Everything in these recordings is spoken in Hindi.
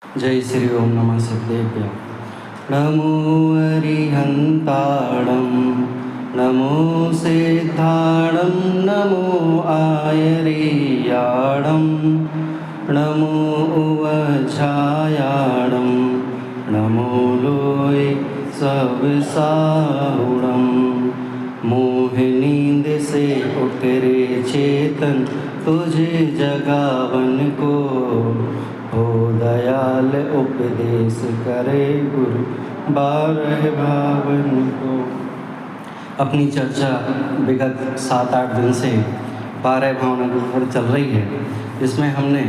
जय श्री ओम नमः सिद्धेभ्य। नमो अरिहन्ताणं नमो सिद्धाणं नमो आयर्याणं नमो उवछायाणं नमो लोय सबसाहुणं। मोह नींद से उतरे चेतन तुझे जगावन को, हो दयाल उपदेश करे गुरु बारह भावन को। अपनी चर्चा विगत 7-8 दिन से 12 भावना के ऊपर चल रही है, जिसमें हमने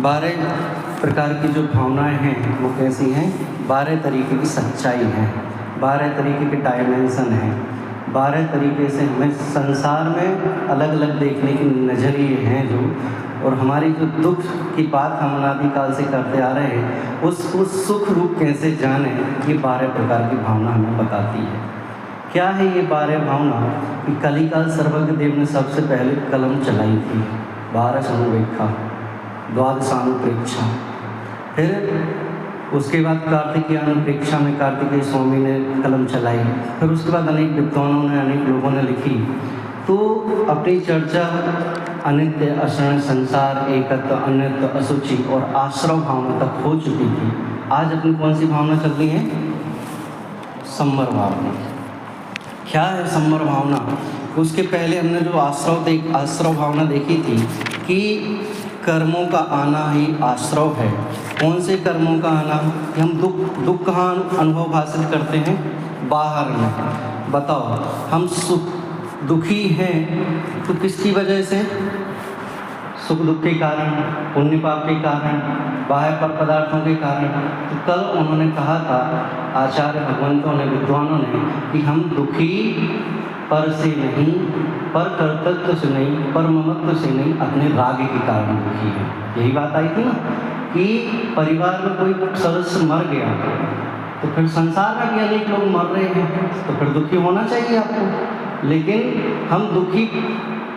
12 प्रकार की जो भावनाएं हैं वो कैसी हैं, 12 तरीके की सच्चाई हैं, 12 तरीके के डायमेंशन हैं, 12 तरीके से हमें संसार में अलग अलग देखने की नज़रिए हैं जो, और हमारी जो दुख की बात हम अनादिकाल से करते आ रहे हैं उसको सुख रूप कैसे जाने, ये 12 प्रकार की भावना हमें बताती है। क्या है ये 12 भावना? कि कलिकाल सर्वज्ञ देव ने सबसे पहले कलम चलाई थी, 12 अनुवेक्षा, द्वादशानुप्रेक्षा। फिर उसके बाद कार्तिकीय अनुप्रेक्षा में कार्तिकेय स्वामी ने कलम चलाई। फिर उसके बाद अनेक विद्वानों ने, अनेक लोगों ने लिखी। तो अपनी चर्चा अनित्य, अक्षण, संसार, एकत्व, अन्यत्व, अशुचि और आश्रव भावना तक हो चुकी थी। आज अपनी कौन सी भावना चल रही है? संवर भावना। क्या है संवर भावना? उसके पहले हमने जो आश्रव भावना देखी थी कि कर्मों का आना ही आश्रव है। कौन से कर्मों का आना? कि हम दुख कहाँ अनुभव हासिल करते हैं? बाहर में। बताओ, हम दुखी हैं तो किसकी वजह से? सुख दुख के कारण, पुण्य पाप के कारण, बाह्य पर पदार्थों के कारण। तो कल उन्होंने कहा था, आचार्य भगवंतों ने, विद्वानों ने, कि हम दुखी पर से नहीं, पर कर्तृत्व से नहीं, पर ममत्व से नहीं, अपने राग के कारण दुखी है। यही बात आई थी ना कि परिवार में कोई सदस्य मर गया तो फिर संसार में भी अनेक लोग मर रहे हैं, तो फिर दुखी होना चाहिए आपको। लेकिन हम दुखी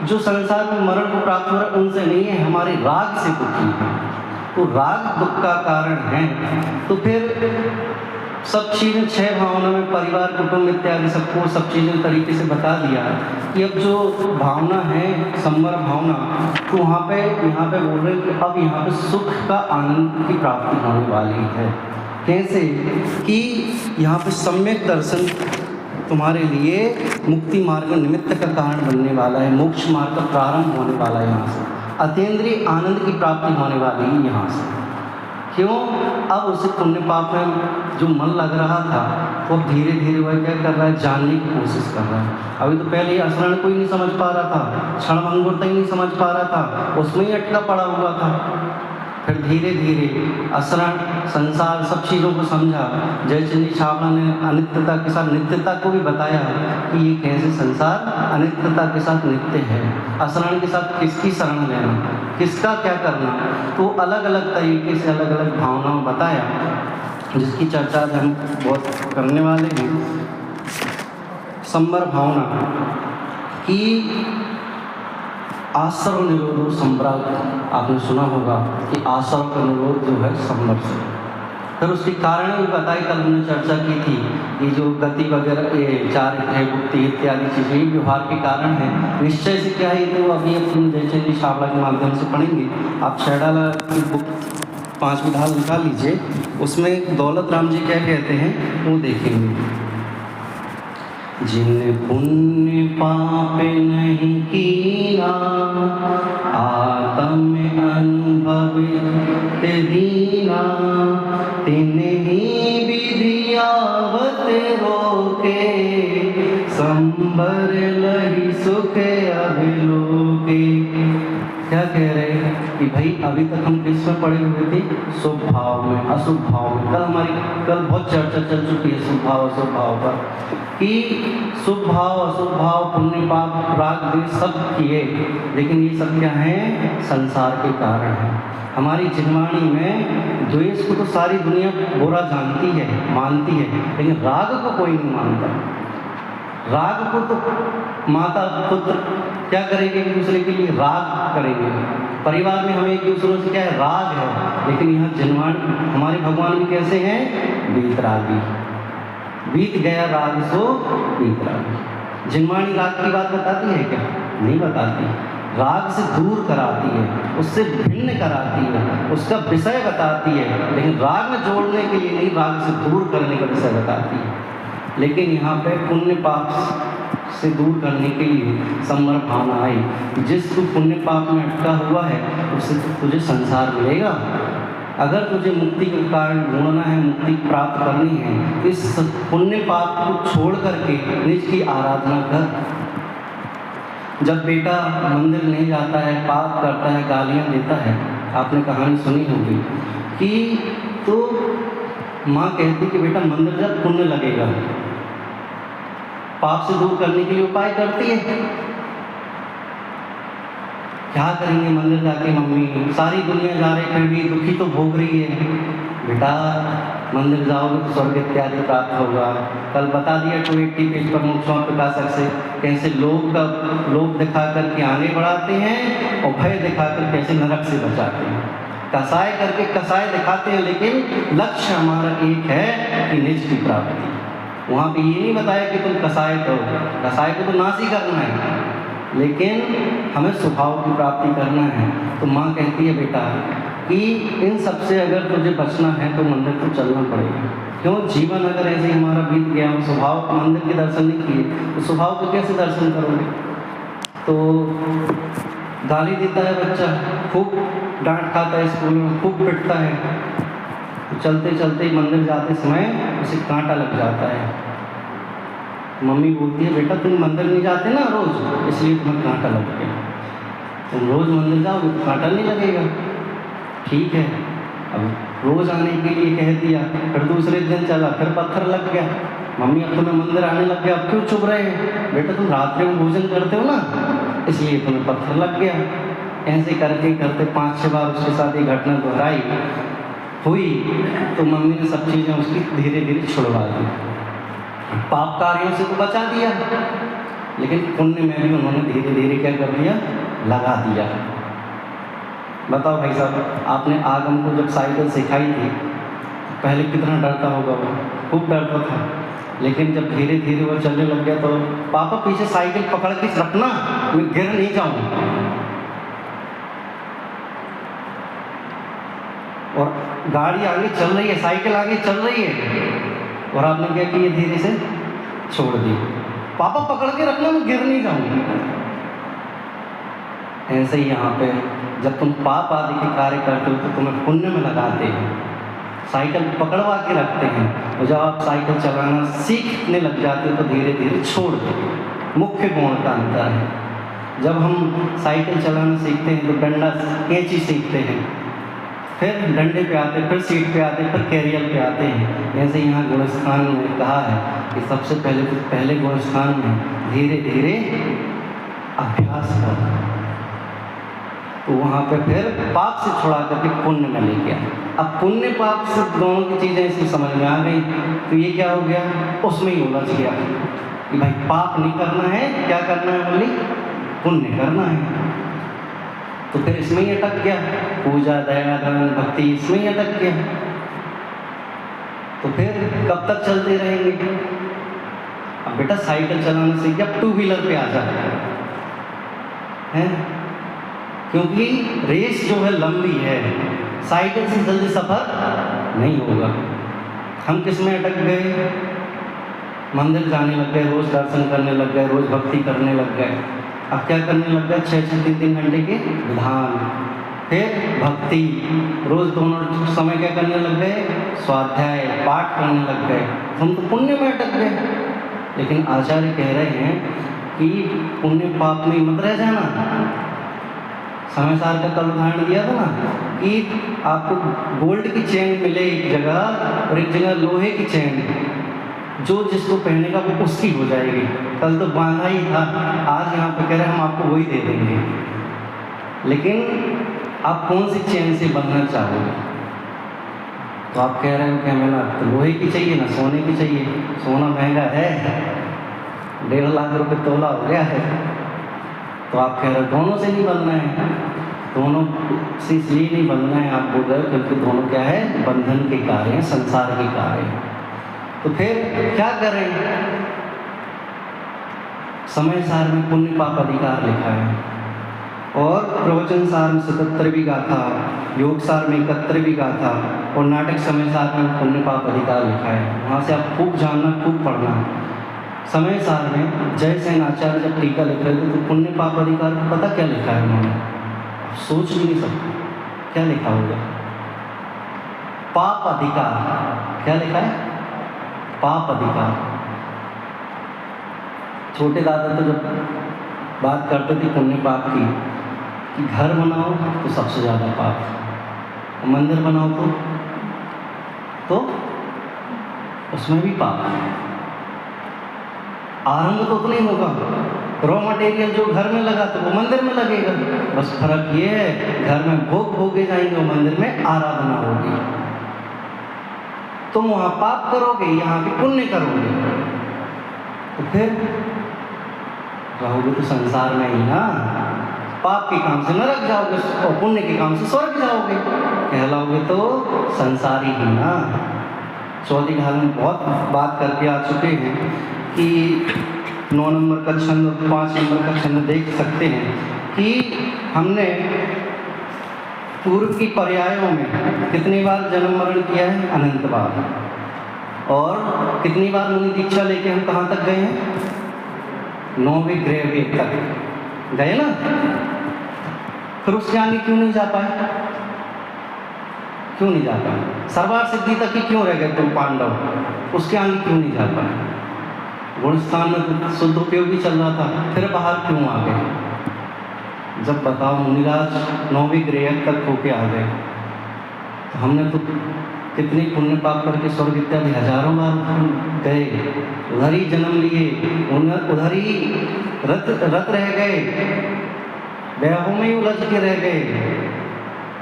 जो संसार में मरण को प्राप्त हो रहा है उनसे नहीं है, हमारे राग से दुखी है। तो राग दुख का कारण है। तो फिर सब चीज़ें 6 भावना में, परिवार, कुटुंब इत्यादि सबको सब चीज़ें तरीके से बता दिया कि अब जो भावना है संवर भावना, तो यहाँ पे बोल रहे हैं कि अब यहाँ पे सुख का आनंद की प्राप्ति होने वाली है। कैसे? कि यहाँ पे सम्यक दर्शन तुम्हारे लिए मुक्ति मार्ग निमित्त का कारण बनने वाला है, मोक्ष मार्ग का प्रारंभ होने वाला है। यहाँ से अतीन्द्रिय आनंद की प्राप्ति होने वाली है यहाँ से। क्यों? अब उसे पुण्य पाप में जो मन लग रहा था वो धीरे धीरे वह क्या कर रहा है? जानने की कोशिश कर रहा है। अभी तो पहले असरण कोई नहीं समझ पा रहा था, क्षण भंगुर तक नहीं समझ पा रहा था, उसमें ही अटका पड़ा हुआ था। फिर धीरे धीरे असरण, संसार, सब चीज़ों को समझा। जयचंदी छावड़ा ने अनित्यता के साथ नित्यता को भी बताया कि ये कैसे संसार अनित्यता के साथ नित्य है, असरण के साथ किसकी शरण लेना, किसका क्या करना। तो अलग अलग तरीके से अलग अलग भावनाओं बताया, जिसकी चर्चा आज हम बहुत करने वाले हैं। संवर भावना की आश्रव निरोधो संभ्राग, आपने सुना होगा कि आश्रव का निरोध जो है संभर से। फिर उसके कारण भी बताई, कल हमने चर्चा की थी कि जो गति वगैरह, ये चारित्र है, मुक्ति इत्यादि चीज़ें व्यवहार के कारण है। निश्चय से क्या है, तो अभी अपन जयचंदी छावड़ा के माध्यम से पढ़ेंगे। आप छैडाला की बुक 5वीं ढाल निकाल लीजिए, उसमें दौलत राम जी क्या कहते हैं वो देखेंगे। जिन पुण्य पाप नहीं कीना, आत्म अनुभवित दीना, तिन्हीं विधियावत रोके, संबर लही सुख अभिलोके। क्या कह रहे हैं कि भाई अभी तक हम किस में पढ़े हुए थे? शुभ भाव में, अशुभ भाव में। कल बहुत चर्चा चल चुकी है शुभ भाव अशुभ भाव पर, कि शुभ भाव, अशुभ भाव, पुण्य पाप, राग द्वेष सब किए, लेकिन ये सब क्या है? संसार के कारण है। हमारी जिनवाणी में द्वेष को तो सारी दुनिया बुरा जानती है, मानती है, लेकिन राग को कोई नहीं मानता। राग को तो माता पुत्र क्या करेंगे? एक दूसरे के लिए राग करेंगे। परिवार में हमें एक दूसरों से क्या है? राग है। लेकिन यहाँ जिनवाणी हमारे भगवान भी कैसे हैं? वीतरागी। बीत गया राग सो वीतरागी। जिनवाणी राग की बात बताती है क्या? नहीं बताती। राग से दूर कराती है, उससे भिन्न कराती है, उसका विषय बताती है, लेकिन राग में जोड़ने के लिए नहीं, राग से दूर करने का विषय बताती है। लेकिन यहाँ पे पुण्य पाप से दूर करने के लिए समर भावना आई। जिस तू पुण्य पाप में अटका हुआ है उससे तुझे संसार मिलेगा। अगर तुझे मुक्ति का कारण ढूंढना है, मुक्ति प्राप्त करनी है, तो इस पुण्य पाप को छोड़ करके निज की आराधना कर। जब बेटा मंदिर नहीं जाता है, पाप करता है, गालियाँ देता है, आपने कहानी सुनी होगी कि तो माँ कहती कि बेटा मंदिर जा, पुण्य लगेगा। पाप से दूर करने के लिए उपाय करती है। क्या करेंगे मंदिर जाके मम्मी, सारी दुनिया जा रही फिर भी दुखी तो भोग रही है। बेटा मंदिर जाओगे तो स्वर्ग इत्यादि प्राप्त होगा। कल बता दिया 280 पेज पर मोक्षवान प्रकाशक से कैसे लोग दिखा करके आगे बढ़ाते हैं और भय दिखाकर कैसे नरक से बचाते हैं। कसाय करके कसाय दिखाते हैं, लेकिन लक्ष्य हमारा एक है कि निज की प्राप्ति। वहाँ पे ये नहीं बताया कि तुम कसाय करो, कसाय को तो नाश ही करना है, लेकिन हमें स्वभाव की प्राप्ति करना है। तो माँ कहती है बेटा कि इन सब से अगर तुझे बचना है तो मंदिर को चलना पड़ेगा। क्यों? जीवन अगर ऐसे ही हमारा बीत गया और स्वभाव मंदिर के दर्शन नहीं किए तो स्वभाव को कैसे दर्शन करोगे? तो गाली देता है बच्चा, खूब डांट खाता है, स्कूल में खूब पिटता है। तो चलते चलते मंदिर जाते समय उसे कांटा लग जाता है। मम्मी बोलती है बेटा तुम मंदिर नहीं जाते ना रोज़, इसलिए तुम्हें कांटा लग गया। तुम रोज़ मंदिर जाओगे तो कांटा नहीं लगेगा। ठीक है, अब रोज़ आने के लिए कह दिया, फिर दूसरे दिन चला, फिर पत्थर लग गया। मम्मी अब तुम्हें मंदिर आने लग गया, अब क्यों चुप रहे हैं? बेटा तुम रात्रि में भोजन करते हो ना, इसलिए तुम्हें पत्थर लग गया। ऐसे करते करते 5-6 बार उसके साथ ये घटना दोहराई हुई, तो मम्मी ने सब चीज़ें उसकी धीरे धीरे छुड़वा दी। पाप कार्यों से तो बचा दिया, लेकिन पुण्य में भी उन्होंने धीरे धीरे क्या कर दिया? लगा दिया। बताओ भाई साहब, आपने आगम को जब साइकिल सिखाई थी पहले कितना डरता होगा? वो खूब डरता था, लेकिन जब धीरे धीरे वो चलने लग गया तो पापा पीछे साइकिल पकड़ के रखना, मैं गिर नहीं जाऊँ। और गाड़ी आगे चल रही है, साइकिल आगे चल रही है, और आपने क्या किया? धीरे से छोड़ दी। पापा पकड़ के रखना, मैं गिर नहीं जाऊँगी। ऐसे ही यहाँ पे जब तुम पाप आदि के कार्य करते हो तो तुम्हें पुण्य में लगाते हैं, साइकिल पकड़वा के रखते हैं, और जब आप साइकिल चलाना सीखने लग जाते हो तो धीरे धीरे छोड़ दो। मुख्य गुण का अंतर है। जब हम साइकिल चलाना सीखते हैं तो डंडा कैंची सीखते हैं, फिर डंडे पे आते, फिर सीट पे आते, फिर कैरियर पे आते हैं। ऐसे यहाँ गुणस्थान में कहा है कि सबसे पहले गुणस्थान में धीरे धीरे अभ्यास करो, तो वहाँ पे फिर पाप से छुड़ा करके पुण्य में ले गया। अब पुण्य पाप से दोनों की चीज़ें इसमें समझ में आ गई, तो ये क्या हो गया? उसमें ही उलझ गया कि भाई पाप नहीं करना है, क्या करना है? बोली पुण्य करना है। तो फिर इसमें ही अटक गया, पूजा दया दान भक्ति इसमें ही अटक गया। तो फिर कब तक चलते रहेंगे? अब बेटा साइकिल चलाना सीख गया, 2 व्हीलर पे आ जाता है, क्योंकि रेस जो है लंबी है, साइकिल से जल्दी सफ़र नहीं होगा। हम किस में अटक गए? मंदिर जाने लग गए, रोज़ दर्शन करने लग गए, रोज़ भक्ति करने लग गए। अब क्या करने लग गए? 6-6 3-3 घंटे के विधान, फिर भक्ति, रोज़ दोनों समय क्या करने लग गए? स्वाध्याय पाठ करने लग गए। हम तो पुण्य में अटक गए। लेकिन आचार्य कह रहे हैं कि पुण्य पाप में मत रह जाना। समय सार का कल उदाहरण दिया था ना कि आपको गोल्ड की चेन मिले एक जगह और एक जगह लोहे की चेन, जो जिसको पहनेगा वो उसकी हो जाएगी। कल तो बांधा ही था, आज यहाँ पे कह रहे हैं हम आपको वही दे देंगे। लेकिन आप कौन सी चेन से बंधना चाहोगे? तो आप कह रहे हो कि हमें ना तो लोहे की चाहिए ना सोने की चाहिए। सोना महंगा है, 1.5 लाख रुपए तोला हो गया है। तो आप कह रहे हो दोनों से नहीं बनना है। दोनों से इसलिए नहीं बंधना है आप बोल रहे हो क्योंकि दोनों क्या है, बंधन के कार्य हैं, संसार के कार्य हैं। तो फिर क्या करें? समय सार में पुण्य पाप अधिकार लिखा है, और प्रवचन सार में 77वीं गाथा, योग सार में 71वीं गाथा, और नाटक समय सार में पुण्य पाप अधिकार लिखा है। वहाँ से आप खूब जानना, खूब पढ़ना। समय सार में जयसेन आचार्य जब टीका लिख रहे थे तो पुण्य पाप अधिकार को पता क्या लिखा है उन्होंने? सोच भी नहीं सकते क्या लिखा होगा। पाप अधिकार क्या लिखा है? पाप अधिकार। छोटे दादा तो जब बात करते थे पुण्य पाप की कि घर बनाओ तो सबसे ज़्यादा पाप, और मंदिर बनाओ तो उसमें भी पाप। आरंभ तो उतना ही होगा, रॉ मटेरियल जो घर में लगा तो वो मंदिर में लगेगा, बस फर्क ये है घर में भोग भोगे जाएंगे और मंदिर में आराधना होगी। तुम वहाँ पाप करोगे, यहाँ भी पुण्य करोगे, तो फिर रहोगे तो संसार में ही ना। पाप के काम से नरक जाओगे और पुण्य के काम से स्वर्ग जाओगे, कहलाओगे तो संसारी ही ना। चौथी ढाल में बहुत बात करके आ चुके हैं कि 9 नंबर का छंद और 5 नंबर का छंद देख सकते हैं कि हमने पूर्व की पर्यायों में कितनी बार जन्म मरण किया है? अनंत बार। और कितनी बार मुनि दीक्षा लेके हम कहाँ तक गए हैं? 9वें ग्रह तक गए ना। फिर उसके आगे क्यों नहीं जा पाए? क्यों नहीं जा पाए? सर्वार सिद्धि तक ही क्यों रह गए तुम पांडव? उसके आगे क्यों नहीं जा पाए? गुणस्थान में शुद्ध उपयोगी चल रहा था, फिर बाहर क्यों आ गए? जब बताओ मुनिराज 9वीं ग्रह तक होके आ गए, तो हमने तो कितनी पुण्य पाप करके स्वर्ग इत्यादि हजारों बार गए, उधर ही जन्म लिए, उधर ही रत रह गए, व्याहों में ही उलझ के रह गए।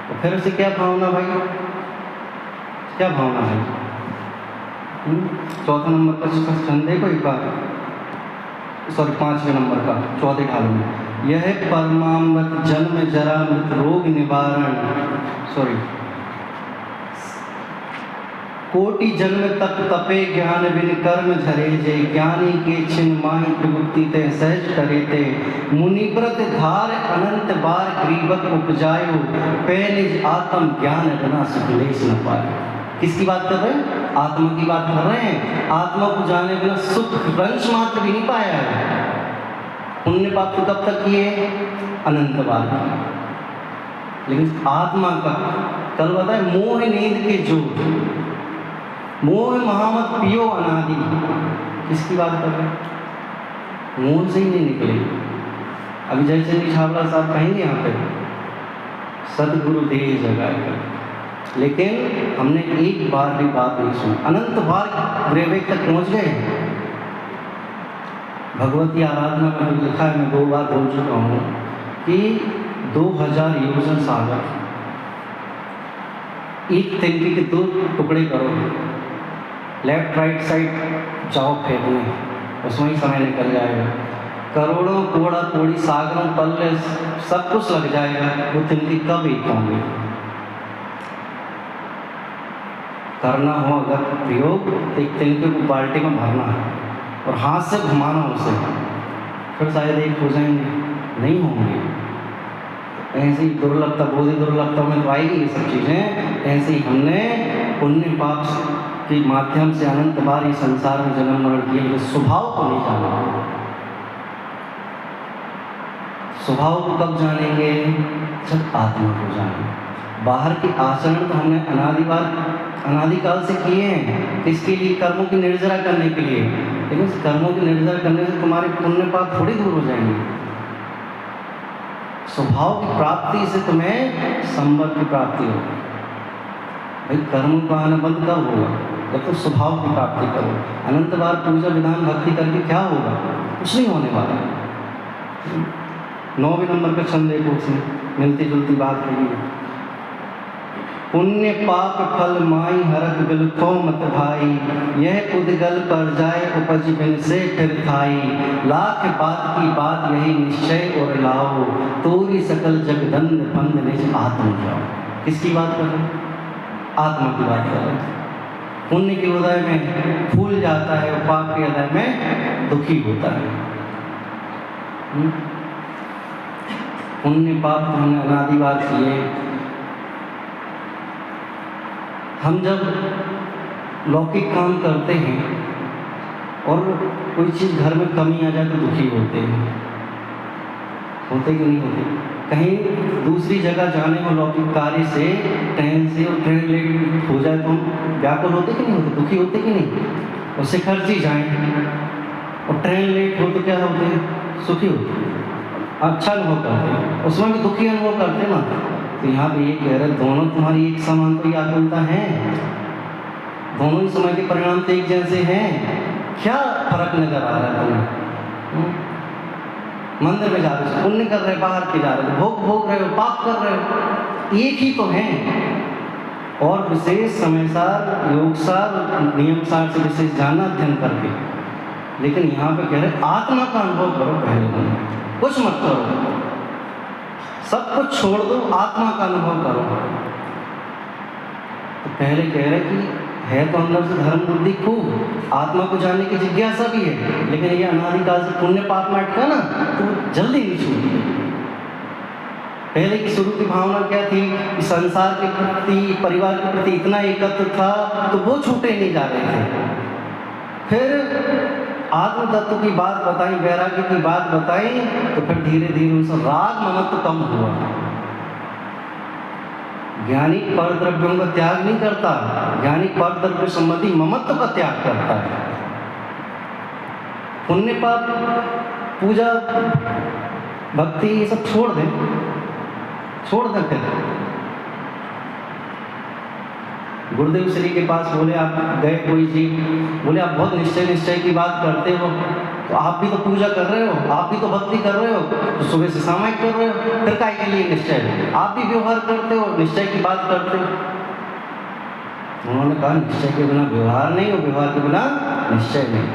तो फिर से क्या भावना भाई? क्या भावना है? चौथा नंबर का छंद देखो एक बार, सॉरी 5वें नंबर का चौथे ढाल में, यह परमामृत जन्म जरा मृत रोग निवारण, सॉरी कोटि जन्म तप तपे ज्ञान बिन कर्म झरे जे, ज्ञानी के छिन माहि प्रगुप्ति ते सहज करे ते, मुनिव्रत धार अनंत बार ग्रीवक उपजायो, पहले आत्म ज्ञान बिना सुखलेश न पाए। किसकी बात कर रहे हैं? आत्मा की बात कर रहे हैं। आत्मा को जाने बिना सुख रंश मात्र भी नहीं पाया है। पुण्य पाप तो कब तक किए? अनंत बार। लेकिन आत्मा का कल बताए मोह नींद के जो मोह महामत पियो अनादि, किसकी बात कर रहे हैं? मोह से ही नहीं निकले। अभी जयचंदी छावला साहब कहेंगे यहाँ पे सदगुरु देह जगाएगा, लेकिन हमने एक बार भी बात नहीं सुनी। अनंत बार ग्रेवेक तक पहुँच गए। भगवती आराधना में लिखा है, मैं 2 बार बोल चुका हूँ कि 2000 योजन सागर, एक तिनके के 2 टुकड़े करो, लेफ्ट राइट साइड जाओ फेंकने, उसमें ही समय निकल जाएगा। करोड़ों कोड़ा कोड़ी सागरों पल्ले सब कुछ लग जाएगा, वो तिनके कब एक होंगे? करना हो अगर प्रयोग, एक तिनके को बाल्टी में भरना है और हाथ से घुमाना उसे, फिर शायद एक हो जाएंगे, नहीं होंगे। ऐसे ही दुर्लभता, बोधि दुर्लभता में तो आएगी ये सब चीज़ें। ऐसे ही हमने पुण्य पाप के माध्यम से अनंत बार इस संसार में जन्म मरण किए, लेकिन स्वभाव को नहीं जाना। स्वभाव को कब जानेंगे? जब आत्मा को जानेंगे। बाहर के आचरण तो हमने अनादिकाल से किए हैं, किसके लिए? कर्मों की निर्जरा करने के लिए। लेकिन कर्मों की निर्जरा करने से तुम्हारे पुण्य पाप थोड़ी दूर हो जाएंगे। स्वभाव की प्राप्ति से तुम्हें संबंध की प्राप्ति होगी। भाई कर्म का आना बंद कब होगा? जब तुम स्वभाव की प्राप्ति करो। अनंत बार पूजा विधान भक्ति करके क्या होगा? कुछ नहीं होने वाला। 9वें नंबर का छंद देखो, उसमें मिलती जुलती बात है। पुण्य पाप फल माई हरक बिल को मत भाई, यह उदगल पर जाए उपज बिन से फिर खाई। लाख बात की बात यही निश्चय और लाओ, तोरी सकल जगदंद बंद निज आत्म जाओ। किसकी बात कर रहे हैं? आत्मा की बात कर रहे हैं। पुण्य के उदय में फूल जाता है और पाप के उदय में दुखी होता है। पुण्य पाप तो हमने अनादिवार किए। हम जब लौकिक काम करते हैं और कोई चीज़ घर में कमी आ जाए तो दुखी होते हैं, होते कि नहीं होते? कहीं दूसरी जगह जाने में लौकिक कार्य से ट्रेन से और ट्रेन लेट हो जाए तो हम व्याकुल होते कि नहीं होते, दुखी होते कि नहीं? उससे खर्ची जाएँ और ट्रेन लेट हो तो क्या होते हैं? सुखी होते, अच्छा अनुभव करते हैं, उसमें भी दुखी अनुभव करते ना। तो यहाँ पे ये कह रहे दोनों तुम्हारी एक समान तो व्याकुलता है, दोनों ही समय के परिणाम तो एक जैसे हैं। क्या फर्क नजर आ रहा है तुम्हें? मंदिर में जा रहे हो, पुण्य कर रहे, बाहर के जा रहे हो, भोग भोग रहे हो, पाप कर रहे हो, एक ही तो हैं। और विशेष समय सार, योग सार, नियम सार से विशेष जाना अध्ययन करके। लेकिन यहाँ पे कह रहे आत्मा का अनुभव करो पहले, कुछ मत करो, सब कुछ छोड़ दो, आत्मा का अनुभव करो। तो पहले कह रहे कि है तो अंदर से धर्म बुद्धि खूब, आत्मा को जानने की जिज्ञासा भी है, लेकिन ये अनादिकाल से पुण्य पाप में अटका ना तो जल्दी नहीं छूटती। पहले की शुरू की भावना क्या थी कि संसार के प्रति, परिवार के प्रति इतना एकत्र था तो वो छूटे नहीं जा रहे थे। फिर आत्म तत्व की बात बताई, वैराग्य की बात बताई, तो फिर धीरे धीरे उनसे राग ममत्व कम हुआ। ज्ञानी पर द्रव्यों का त्याग नहीं करता, ज्ञानी पर द्रव्य संबंधी ममत्व का त्याग करता है। पुण्य पाप, पूजा, भक्ति ये सब छोड़ दें, छोड़ दें। फिर गुरुदेव श्री के पास बोले, आप गए कोई जी, बोले आप बहुत निश्चय की बात करते हो, तो आप भी तो पूजा कर रहे हो, आप भी तो भक्ति कर रहे हो, तो सुबह से सामायिक कर रहे हो, फिर काहे के लिए निश्चय? आप भी व्यवहार करते हो, निश्चय की बात करते हो। उन्होंने कहा निश्चय के बिना व्यवहार नहीं, और व्यवहार के बिना निश्चय नहीं।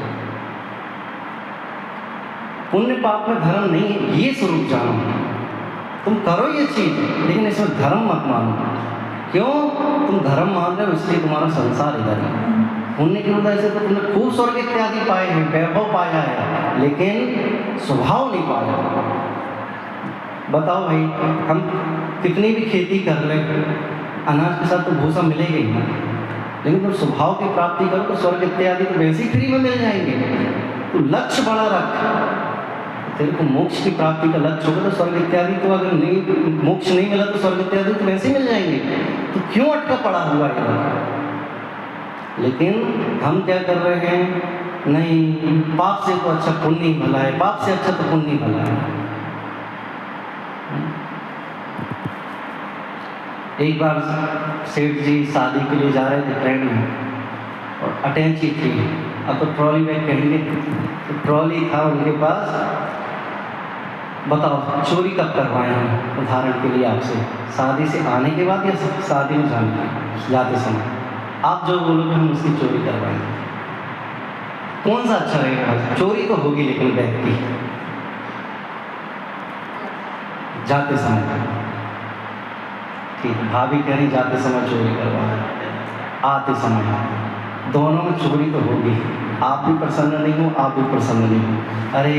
पुण्य पाप में धर्म नहीं है, ये स्वरूप जानो। तुम करो ये चीज, लेकिन इसमें धर्म मत मानो। क्यों? तुम धर्म मान रहे हो इसलिए तुम्हारा संसार इधर है। पुण्य की वजह से तो तुमने खूब स्वर्ग इत्यादि पाए हैं, वैभव पाया है, लेकिन स्वभाव नहीं पाया। बताओ भाई, हम कितनी भी खेती कर लें, अनाज के साथ तो भूसा मिलेगा ही ना, लेकिन तुम स्वभाव की प्राप्ति करो तो स्वर्ग इत्यादि तो वैसे ही फ्री में मिल जाएंगे। तो लक्ष्य बड़ा रख, तेरे को मोक्ष की प्राप्ति का लक्ष्य होगा तो स्वर्ग इत्यादि तो अगर नहीं, मोक्ष नहीं मिला तो स्वर्ग इत्यादि तो वैसे ही मिल जाएंगे। तो क्यों अटका पड़ा हुआ है? लेकिन हम क्या कर रहे हैं, नहीं पाप से तो अच्छा पुण्य ही भला है, पाप से अच्छा तो पुण्य ही भला है। एक बार सेठ जी शादी के लिए जा रहे थे ट्रेन में, और अटैची थी, अब तो ट्रॉली बैग कहेंगे, तो ट्रॉली था उनके पास। बताओ चोरी कब करवाए हम, उदाहरण के लिए आपसे, शादी से आने के बाद या शादी में जाते समय? आप जो बोलोगे हम उसकी चोरी करवाएंगे। कौन सा अच्छा रहेगा? चोरी तो होगी लेकिन बैग की, जाते समय। ठीक, भाभी कह रही जाते समय चोरी करवाए, आते समय दोनों में चोरी तो होगी। आप भी प्रसन्न नहीं हो, आप भी प्रसन्न नहीं हो। अरे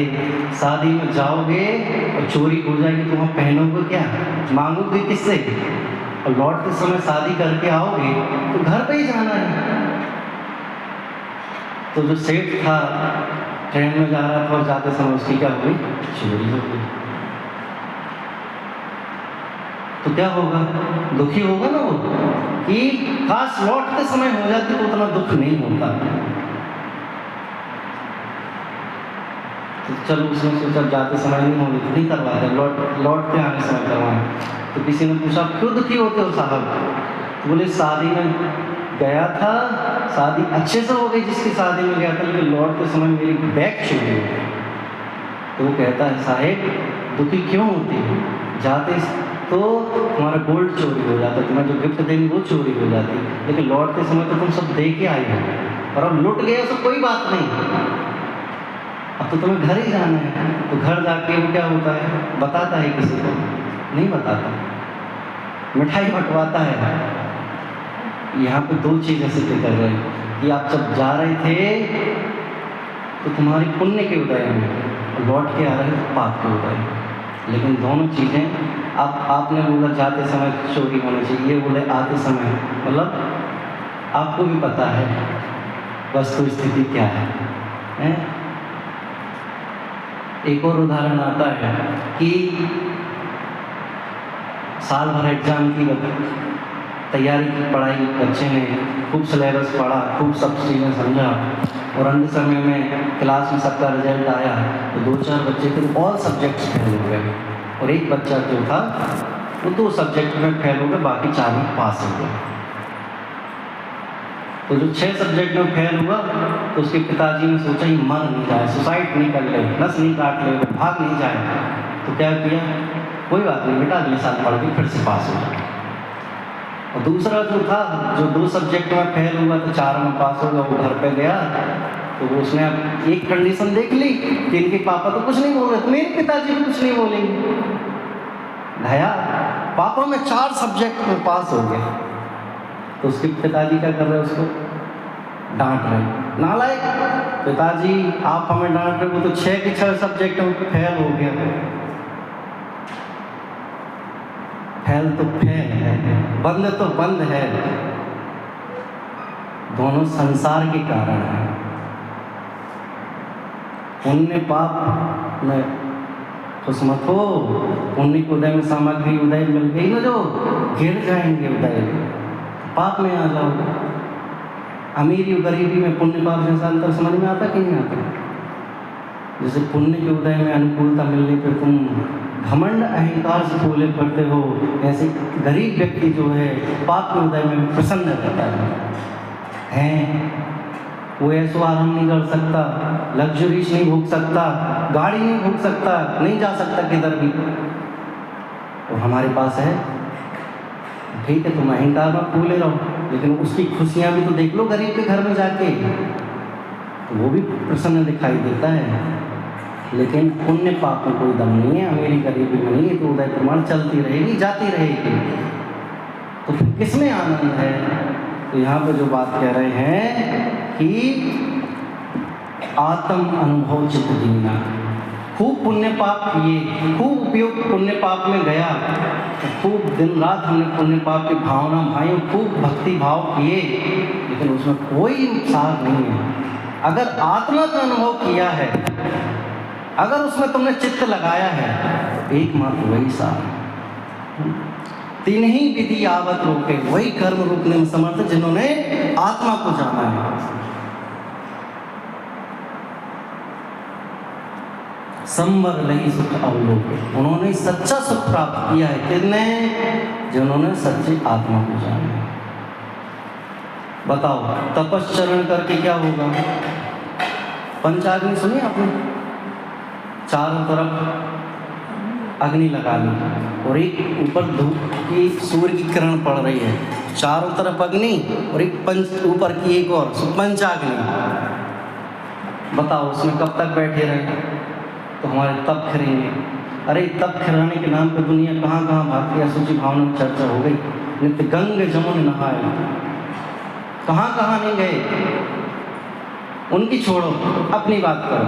शादी में जाओगे और चोरी हो जाएगी तो वहाँ पहनोगे क्या, मांगोगे किससे? और लौटते समय शादी करके आओगे तो घर पे ही जाना है। तो जो सेठ था ट्रेन में जा रहा था और जाते समय उसकी क्या हो गई? चोरी हो गई। तो क्या होगा? दुखी होगा ना वो, कि काश लौटते समय हो जाती तो उतना दुख नहीं होता। तो चलो उसने सोचा जाते समय नहीं होगी तो नहीं करवाया, लौटते आने समय करवाए। तो किसी ने पूछा क्यों दुखी होते हो साहब? तो बोले शादी में गया था, शादी अच्छे से हो गई जिसकी शादी में गया था, लेकिन लौटते समय मेरी बैग छूट गई। तो वो कहता है साहेब दुखी क्यों होती है? जाते तो तुम्हारा गोल्ड चोरी हो जाता, तुम्हें जो गिफ्ट देंगे वो चोरी हो जाती, लेकिन लौटते समय तो तुम सब दे के आए हो, और अब लुट गए तो कोई बात नहीं, अब तो तुम्हें घर ही जाना है। तो घर जाके वो क्या होता है, बताता है किसी को? नहीं बताता, मिठाई बंटवाता है। यहाँ पे दो चीज़ें सिद्ध कर रहे हैं कि आप जब जा रहे थे तो तुम्हारी पुण्य के उदय में, और लौट के आ रहे थे पाप के उदय में, लेकिन दोनों चीज़ें आपने बोला जाते समय चोरी होनी चाहिए, ये बोले आते समय, मतलब आपको भी पता है वस्तु स्थिति क्या है? एक और उदाहरण आता है कि साल भर एग्जाम की तैयारी की, पढ़ाई, बच्चे ने खूब सिलेबस पढ़ा, खूब सब चीज़ें समझा, और अंत समय में क्लास में सबका रिजल्ट आया तो 2-4 बच्चे थे ऑल सब्जेक्ट्स फेल हो गए, और एक बच्चा जो था वो 2 सब्जेक्ट में फेल हो गया, बाकी 4 में पास हो गया। तो जो 6 सब्जेक्ट में फेल हुआ तो उसके पिताजी ने सोचा ही मर नहीं जाए, सुसाइड नहीं कर ले, नस नहीं काट ले, भाग नहीं जाए। तो क्या किया, कोई बात नहीं बेटा, अगले साल पढ़ के फिर से पास हो जाए। और दूसरा जो था, जो 2 सब्जेक्ट में फेल हुआ तो 4 में पास होगा, वो घर पे गया तो वो उसने एक कंडीशन देख ली कि इनके पापा तो कुछ नहीं बोल रहे, तो मेरे पिताजी भी कुछ नहीं बोलेंगे। गया, पापा में 4 सब्जेक्ट में पास हो गया, तो उसके पिताजी क्या कर रहे हैं, उसको डांट रहे, नालायक पिताजी आप हमें डांट रहे, वो तो 6 के 6 सब्जेक्ट में फेल हो गया। फेल तो फेल है, बंद तो बंद है, दोनों संसार के कारण है। पुण्य पाप में खुश मत हो, पुण्य के उदय में सामग्री उदय मिल गई ना, जो गिर जाएंगे उदय, पाप में आ जाओगे। अमीरी और गरीबी में पुण्य पाप जैसा अंतर समझ में आता कि नहीं आता? जैसे पुण्य के उदय में अनुकूलता मिलने पर तुम घमंड अहंकार से फूले पड़ते हो, ऐसे गरीब व्यक्ति जो है पाप के उदय में प्रसन्न रहता है। वो ऐसो आराम नहीं कर सकता, लग्जरीज नहीं भोग सकता, गाड़ी नहीं भोग सकता, नहीं जा सकता किधर भी, और हमारे पास है। ठीक है, तुम अहंकार में फूले रहो, लेकिन उसकी खुशियाँ भी तो देख लो गरीब के घर में जाके, तो वो भी प्रसन्न दिखाई देता है। लेकिन पुण्य पाप में कोई दम नहीं है, अमीरी गरीबी में नहीं है, तो उदय प्रमाण चलती रहेगी, जाती रहेगी। तो फिर किसमें आनंद है? तो यहाँ पे जो बात कह रहे हैं कि आत्म अनुभव चित्त जीना, खूब पुण्य पाप किए, खूब उपयोग पुण्य पाप में गया, तो खूब दिन रात हमने पुण्य पाप की भावना भाई, खूब भक्ति भाव किए, लेकिन उसमें कोई सार नहीं है। अगर आत्मा का अनुभव किया है, अगर उसमें तुमने चित्त लगाया है, तो एकमात्र वही सार है। 3 ही विधि आवत रोके, वही कर्म रोकने में समर्थ जिन्होंने आत्मा को जाना है। संवर लही सुख अवलोक, उन्होंने सच्चा सुख प्राप्त किया है। किसने? जिन्होंने सच्ची आत्मा को जाना है। बताओ, तपश्चरण करके क्या होगा? पंचाग्नि सुनी आपने? चारों तरफ अग्नि लगा ली, और एक ऊपर धूप की, सूर्य की किरण पड़ रही है, चारों तरफ अग्नि, और एक पंच ऊपर की एक और पंचाग्नि। बताओ उसमें कब तक बैठे रहे? तो हमारे तप खिरेंगे। अरे तप खिराने के नाम पे दुनिया कहाँ कहाँ भागती है, सूची भावना में चर्चा हो गई। नित्य गंगे जमुन नहाए, कहाँ कहाँ नहीं गए, उनकी छोड़ो, अपनी बात करो।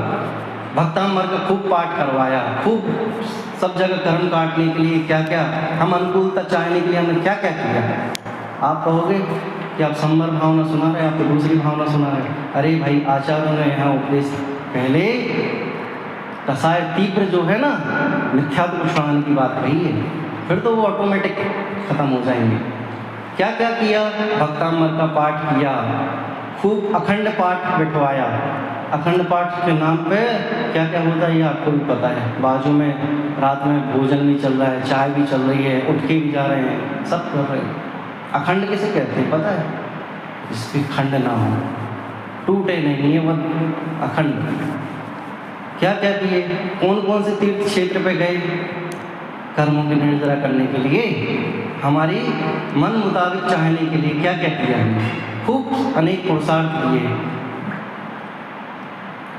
भक्तामर का खूब पाठ करवाया, खूब सब जगह कर्म काटने के लिए क्या क्या, हम अनुकूलता चाहने के लिए हमने क्या क्या किया। आप कहोगे कि आप संवर भावना सुना रहे, आपको दूसरी भावना सुना रहे। अरे भाई, आचार्यों ने यहाँ उपदेश पहले कसाय तीव्र जो है ना, मिथ्यात्व को छुड़ाने की बात कही है, फिर तो वो ऑटोमेटिक खत्म हो जाएंगे। क्या क्या किया? भक्तामर का पाठ किया, खूब अखंड पाठ बिठवाया। अखंड पाठ के नाम पे क्या क्या होता है ये आपको भी पता है। बाजू में रात में भोजन भी चल रहा है, चाय भी चल रही है, उठ के भी जा रहे हैं, सब कर रहे हैं। अखंड किसे कहते हैं पता है? जिसकी खंड ना हो, टूटे नहीं, ये मत अखंड। क्या क्या किए? कौन कौन से तीर्थ क्षेत्र पे गए? कर्मों की निर्जरा करने के लिए, हमारी मन मुताबिक चाहने के लिए क्या क्या किया हमने, खूब अनेक पुरुषार्थ किए,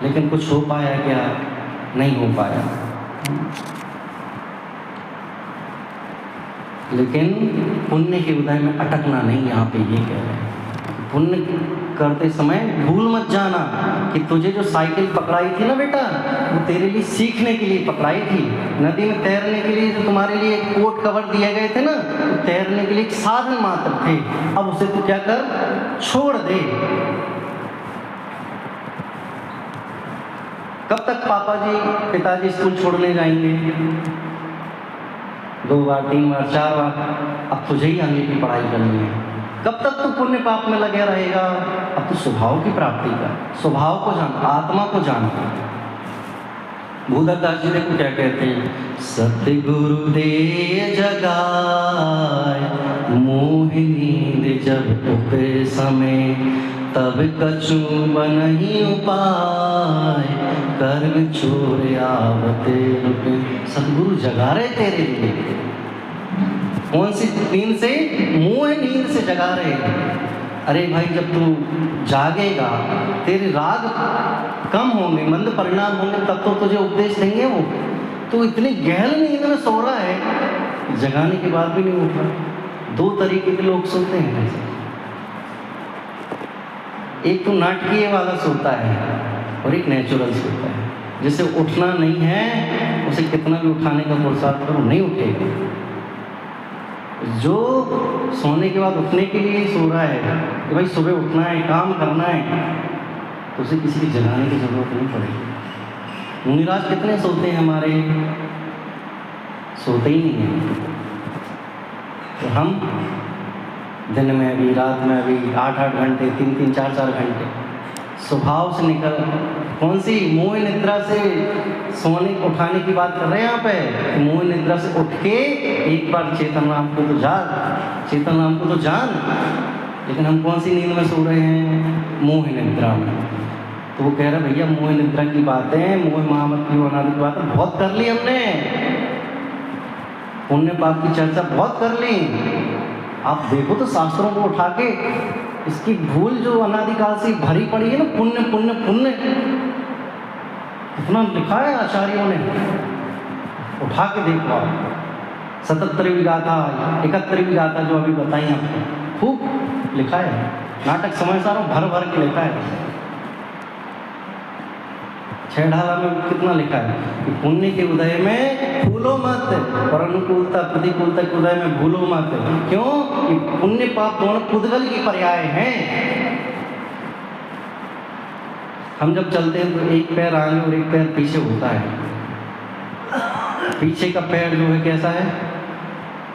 लेकिन कुछ हो पाया क्या? नहीं हो पाया। लेकिन पुण्य के उदय में अटकना नहीं, यहाँ पे ये कह रहे हैं। पुण्य करते समय भूल मत जाना कि तुझे जो साइकिल पकड़ाई थी ना बेटा, वो तेरे लिए सीखने के लिए पकड़ाई थी। नदी में तैरने के लिए जो तुम्हारे लिए कोट कवर दिए गए थे ना, वो तैरने के लिए एक साधन मात्र थे। अब उसे तू क्या कर, छोड़ दे। कब तक पापा जी पिताजी स्कूल छोड़ने जाएंगे? 2 बार 3 बार 4 बार। अब तुझे ही आगे की पढ़ाई करनी है। कब तक तू पुण्य पाप में लगे रहेगा? अब तू स्वभाव की प्राप्ति कर, स्वभाव को जान, आत्मा को जान। भूदत्तास जी देखो क्या कहते हैं, सतगुरु दे जगाए मोह नींद जब उपे समय, तब कछु बनहि उपाय कर्म छोड़ आवते रुपे। सतगुरु जगा रहे तेरे लिए। कौन सी नींद से? मोह नींद से जगा रहे। अरे भाई, जब तू जागेगा तेरे राग कम होंगे, मंद परिणाम होंगे, तब तो तुझे उपदेश देंगे वो। तो इतनी गहन नींद में सो रहा है, जगाने के बाद भी नहीं उठ रहा। 2 तरीके के लोग सोते हैं ऐसे। एक तो नाटकीय वाला सोता है और एक नेचुरल सोता है। जिसे उठना नहीं है उसे कितना भी उठाने का पुरुषार्थ करो, नहीं उठेगा। जो सोने के बाद उठने के लिए सो रहा है कि भाई सुबह उठना है, काम करना है, तो उसे किसी की जगाने की जरूरत नहीं पड़ेगी। मुनिराज कितने सोते हैं हमारे? सोते ही नहीं हैं। तो हम दिन में भी, रात में भी 8-8 घंटे, 3-3, 4-4 घंटे स्वभाव से निकल, कौन सी मोह निद्रा से सोने उठाने की बात कर रहे हैं यहाँ पे? मोह निद्रा से उठ के एक बार चेतन नाम को तो जान, चेतन नाम को तो जान। लेकिन हम कौन सी नींद में सो रहे हैं? मोह निद्रा में। तो वो कह रहा भैया मोह निद्रा की बातें, मोह महामत की अनादि की बातें बहुत कर ली हमने, पुण्य पाप की चर्चा बहुत कर ली। आप देखो तो शास्त्रों को उठा के, इसकी भूल जो अनादिकाल से भरी पड़ी है ना, पुण्य पुण्य पुण्य, कितना लिखा है आचार्यों ने। उठा के देखो आप, 77वीं गाथा, 71वीं गाथा जो अभी बताई आपको, खूब लिखा है। नाटक समय सारों भर भर के लिखा है। 6 ढाला में कितना लिखा है कि पुण्य के उदय में भूलो मत, और अनुकूलता प्रतिकूलता के उदय में भूलो मत। क्यों? कि पुण्य पाप दोनों पुद्गल की पर्याय हैं। हम जब चलते हैं तो एक पैर आगे और एक पैर पीछे होता है। पीछे का पैर जो है कैसा है?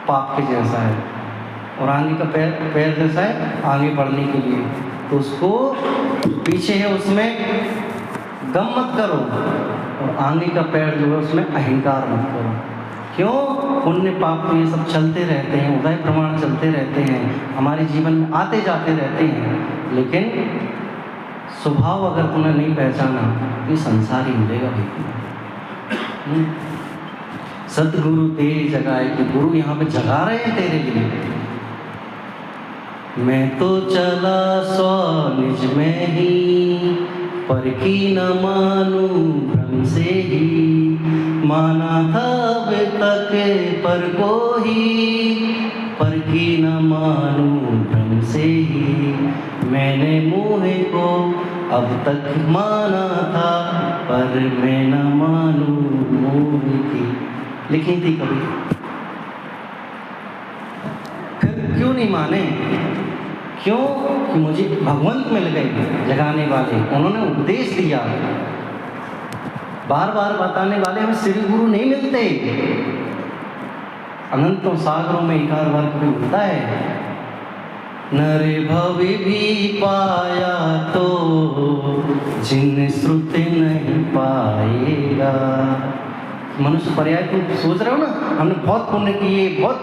पाप के जैसा है, और आगे का पैर जैसा है आगे बढ़ने के लिए। तो उसको पीछे है उसमें गम मत करो, और आगे का पैर जो है उसमें अहंकार मत करो। क्यों? पुण्य पाप तो ये सब चलते रहते हैं, उदय प्रमाण चलते रहते हैं, हमारे जीवन में आते जाते रहते हैं। लेकिन स्वभाव अगर तुमने नहीं पहचाना तो ये संसार ही मिलेगा भाई। सतगुरु दे जगाए, कि गुरु यहाँ पे जगा रहे हैं तेरे लिए। मैं तो चला सो निज में ही, पर की न मानू भ्रम से ही, माना था अब तक पर को ही, पर की न मानू भ्रम से ही, मैंने मोह को अब तक माना था, पर मैं न मानू मोह की। लिखी थी कभी, फिर क्यों नहीं माने? क्यों? कि मुझे भगवंत मिल गए जगाने वाले, उन्होंने उपदेश दिया। बार बार बताने वाले हमें श्री गुरु नहीं मिलते। अनंतों सागरों में एकार बार कभी मिलता है। नरे भवि भी पाया तो जिन श्रुति नहीं पाएगा। मनुष्य पर्याय, तुम सोच रहे हो ना, हमने बहुत पुण्य किए, बहुत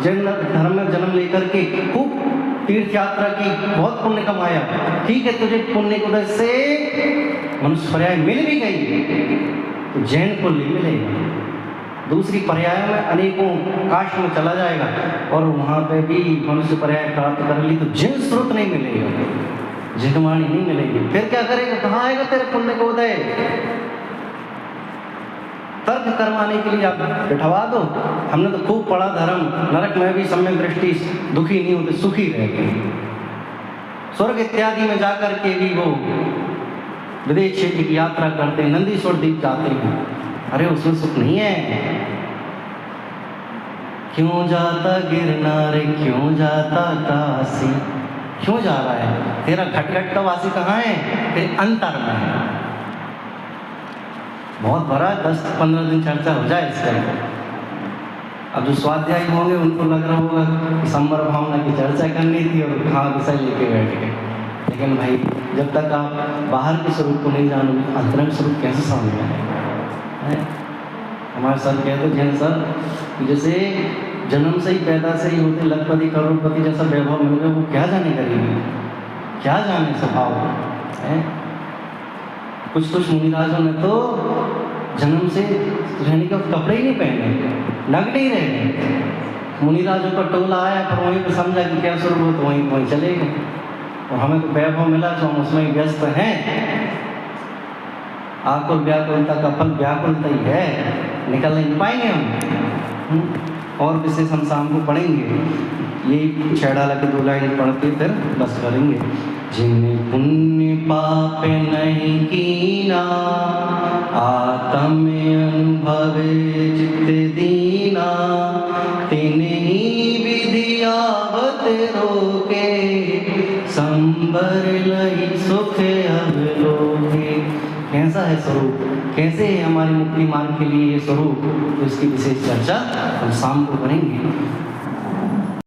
धर्म में जन्म लेकर के खूब तीर्थ यात्रा की, बहुत पुण्य कमाया। ठीक है, तुझे पुण्य की वजह से मनुष्य पर्याय मिल भी गई, तो जैन को नहीं मिलेगा। दूसरी पर्याय में अनेकों काष्ठ में चला जाएगा और वहाँ पे भी मनुष्य पर्याय प्राप्त कर ली तो जिन स्रोत नहीं मिलेगा, जिनवाणी नहीं मिलेगी, फिर क्या करेगा? कहाँ आएगा तेरे पुण्य को उदय? तर्क करवाने के लिए आप बिठवा दो। हमने तो खूब पढ़ा धर्म, नरक में भी सम्यक दृष्टि, दुखी नहीं होते, सुखी रहते, स्वर्ग इत्यादि में जाकर के भी वो विदेश क्षेत्र की यात्रा करते हैं, नंदीश्वर द्वीप जाते हैं। अरे उसमें सुख नहीं है। क्यों जाता गिरनार, क्यों जाता काशी, क्यों जा रहा है? तेरा खटखट का वासी कहाँ है? तेरे अंतर में है। बहुत बड़ा 10-15 दिन चर्चा हो जाए इसका। अब जो स्वाध्यायी होंगे उनको लग रहा होगा कि संवर भावना की चर्चा करनी थी और कहाँ विषय लेके बैठ गए। लेकिन भाई जब तक आप बाहर के स्वरूप को नहीं जानोगे, अंतरंग स्वरूप कैसे समझ में? हमारे सर कहते जैन सर कि जैसे जन्म से ही पैदा से ही होते लखपति करोड़पति जैसा वैभव मिल गया, वो क्या जाने करेंगे, क्या जाने स्वभाव है। कुछ मुनिराजों ने तो जन्म से रहने के कपड़े ही नहीं पहने, नग्न ही रहे। मुनिराजों का टोला आया पर वहीं पर समझा कि क्या स्वरूप हो, तो वहीं चले गए। और हमें तो वैभव मिला तो हम उसमें व्यस्त हैं। आकुल व्याकुलता का फल व्याकुलता ही है, निकल नहीं पाएंगे हम। और विशेष हम शाम को पढ़ेंगे, ये छेड़ाला के 2 लाइन पढ़ के फिर बस करेंगे। जिन पुण्य पाप नहीं कीना, आत्म अनुभवे चित्त दीना, तिन्हीं विधि आवत रोके, संबर लई सुख अवलोके। कैसा है स्वरूप, कैसे है हमारी मुक्ति मार्ग के लिए ये स्वरूप, तो इसकी विशेष चर्चा हम शाम को करेंगे।